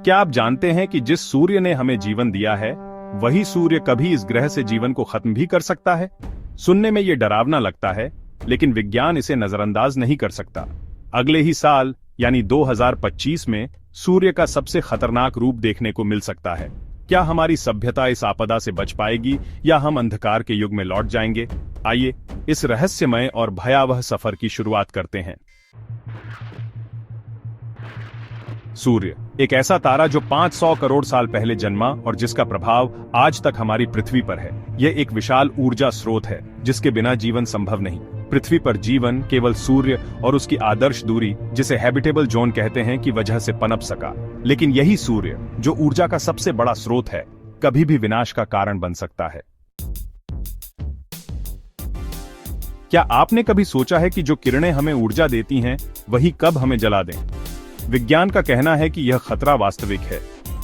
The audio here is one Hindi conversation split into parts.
क्या आप जानते हैं कि जिस सूर्य ने हमें जीवन दिया है, वही सूर्य कभी इस ग्रह से जीवन को खत्म भी कर सकता है? सुनने में ये डरावना लगता है, लेकिन विज्ञान इसे नजरअंदाज नहीं कर सकता। अगले ही साल यानी 2025 में सूर्य का सबसे खतरनाक रूप देखने को मिल सकता है। क्या हमारी सभ्यता इस आपदा से बच पाएगी या हम अंधकार के युग में लौट जाएंगे? आइए इस रहस्यमय और भयावह सफर की शुरुआत करते हैं। सूर्य एक ऐसा तारा जो 500 करोड़ साल पहले जन्मा और जिसका प्रभाव आज तक हमारी पृथ्वी पर है। यह एक विशाल ऊर्जा स्रोत है जिसके बिना जीवन संभव नहीं। पृथ्वी पर जीवन केवल सूर्य और उसकी आदर्श दूरी, जिसे हैबिटेबल जोन कहते हैं, की वजह से पनप सका। लेकिन यही सूर्य, जो ऊर्जा का सबसे बड़ा स्रोत है, कभी भी विनाश का कारण बन सकता है। क्या आपने कभी सोचा है कि जो किरणें हमें ऊर्जा देती हैं, वही कब हमें जला दें? विज्ञान का कहना है कि यह खतरा वास्तविक है।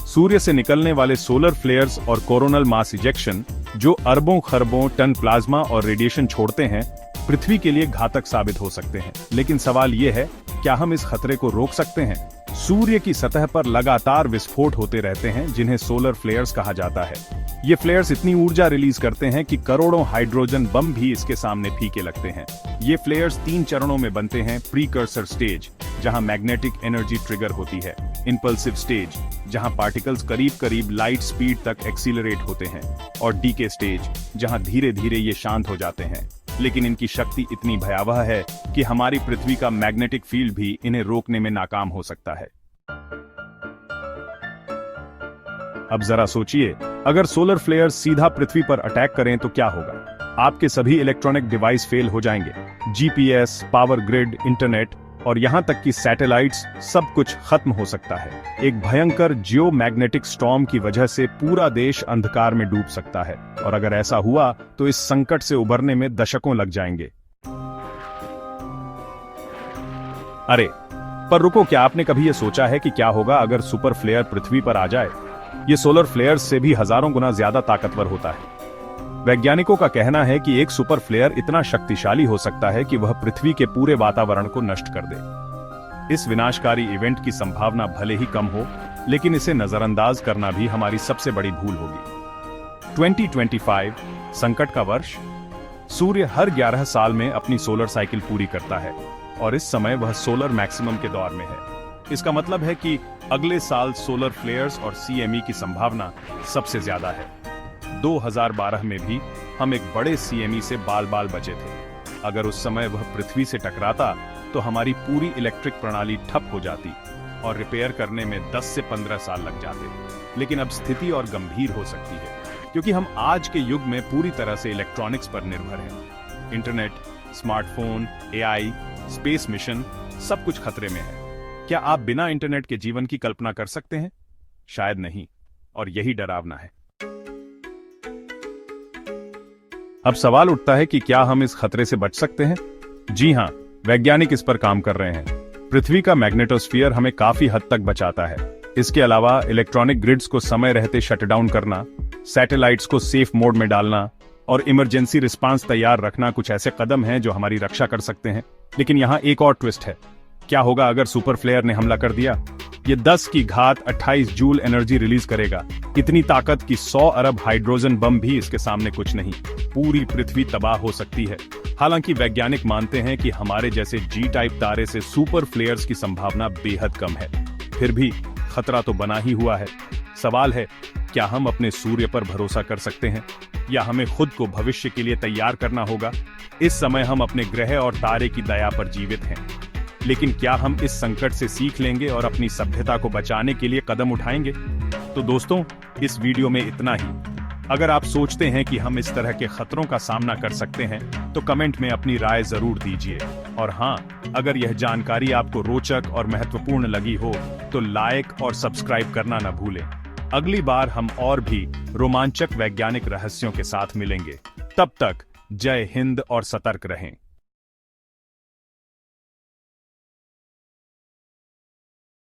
सूर्य से निकलने वाले सोलर फ्लेयर्स और कोरोनल मास इजेक्शन, जो अरबों खरबों टन प्लाज्मा और रेडिएशन छोड़ते हैं, पृथ्वी के लिए घातक साबित हो सकते हैं। लेकिन सवाल यह है, क्या हम इस खतरे को रोक सकते हैं? सूर्य की सतह पर लगातार विस्फोट होते रहते हैं, जिन्हें सोलर फ्लेयर्स कहा जाता है। ये फ्लेयर्स इतनी ऊर्जा रिलीज करते हैं कि करोड़ों हाइड्रोजन बम भी इसके सामने फीके लगते हैं। ये फ्लेयर्स 3 चरणों में बनते हैं। प्रीकर्सर स्टेज, जहां मैग्नेटिक एनर्जी ट्रिगर होती है। इंपल्सिव स्टेज, जहां पार्टिकल्स करीब करीब लाइट स्पीड तक एक्सीलरेट होते हैं। और डीके स्टेज, जहां धीरे धीरे ये शांत हो जाते हैं। लेकिन इनकी शक्ति इतनी भयावह है कि हमारी पृथ्वी का मैग्नेटिक फील्ड भी इन्हें रोकने में नाकाम हो सकता है। अब जरा सोचिए, अगर सोलर फ्लेयर्स सीधा पृथ्वी पर अटैक करें तो क्या होगा? आपके सभी इलेक्ट्रॉनिक डिवाइस फेल हो जाएंगे। जीपीएस, पावर ग्रिड, इंटरनेट और यहां तक कि सैटेलाइट्स, सब कुछ खत्म हो सकता है। एक भयंकर जियोमैग्नेटिक स्टॉर्म की वजह से पूरा देश अंधकार में डूब सकता है। और अगर ऐसा हुआ तो इस संकट से उबरने में दशकों लग जाएंगे। अरे पर रुको, क्या आपने कभी यह सोचा है कि क्या होगा अगर सुपर फ्लेयर पृथ्वी पर आ जाए? ये सोलर फ्लेयर्स से भी हजारों गुना ज्यादा ताकतवर होता है। वैज्ञानिकों का कहना है कि एक सुपर फ्लेयर इतना शक्तिशाली हो सकता है कि वह पृथ्वी के पूरे वातावरण को नष्ट कर दे। इस विनाशकारी इवेंट की संभावना भले ही कम हो, लेकिन इसे नजरअंदाज करना भी हमारी सबसे बड़ी भूल होगी। 2025 संकट का वर्ष। सूर्य हर 11 साल में अपनी सोलर साइकिल पूरी करता है और इस समय वह सोलर मैक्सिमम के दौर में है। इसका मतलब है कि अगले साल सोलर फ्लेयर्स और सीएमई की संभावना सबसे ज्यादा है। 2012 में भी हम एक बड़े सीएमई से बाल बाल बचे थे। अगर उस समय वह पृथ्वी से टकराता तो हमारी पूरी इलेक्ट्रिक प्रणाली ठप हो जाती और रिपेयर करने में 10 से 15 साल लग जाते। लेकिन अब स्थिति और गंभीर हो सकती है, क्योंकि हम आज के युग में पूरी तरह से इलेक्ट्रॉनिक्स पर निर्भर हैं। Internet, smartphone, AI, space mission, सब कुछ खतरे में है। क्या आप बिना इंटरनेट के जीवन की कल्पना कर सकते हैं? शायद नहीं, और यही डरावना है। अब सवाल उठता है कि क्या हम इस खतरे से बच सकते हैं? जी हां, वैज्ञानिक इस पर काम कर रहे हैं। पृथ्वी का मैग्नेटोस्फीयर हमें काफी हद तक बचाता है। इसके अलावा इलेक्ट्रॉनिक ग्रिड्स को समय रहते शटडाउन करना, सैटेलाइट्स को सेफ मोड में डालना और इमरजेंसी रिस्पांस तैयार रखना कुछ ऐसे कदम हैं जो हमारी रक्षा कर सकते हैं। लेकिन यहाँ एक और ट्विस्ट है। क्या होगा अगर सुपर फ्लेयर ने हमला कर दिया? ये 10 की घात 28 जूल एनर्जी रिलीज करेगा। इतनी ताकत कि 100 अरब हाइड्रोजन बम भी इसके सामने कुछ नहीं। पूरी पृथ्वी तबाह हो सकती है। हालांकि वैज्ञानिक मानते हैं कि हमारे जैसे जी टाइप तारे से सुपर फ्लेयर्स की संभावना बेहद कम है। फिर भी खतरा तो बना ही हुआ है। सवाल है, क्या हम अपने सूर्य पर भरोसा कर सकते हैं या हमें खुद को भविष्य के लिए तैयार करना होगा? इस समय हम अपने ग्रह और तारे की दया पर जीवित हैं, लेकिन क्या हम इस संकट से सीख लेंगे और अपनी सभ्यता को बचाने के लिए कदम उठाएंगे? तो दोस्तों, इस वीडियो में इतना ही। अगर आप सोचते हैं कि हम इस तरह के खतरों का सामना कर सकते हैं, तो कमेंट में अपनी राय जरूर दीजिए। और हाँ, अगर यह जानकारी आपको रोचक और महत्वपूर्ण लगी हो तो लाइक और सब्सक्राइब करना न भूलें। अगली बार हम और भी रोमांचक वैज्ञानिक रहस्यों के साथ मिलेंगे। तब तक जय हिंद और सतर्क रहें।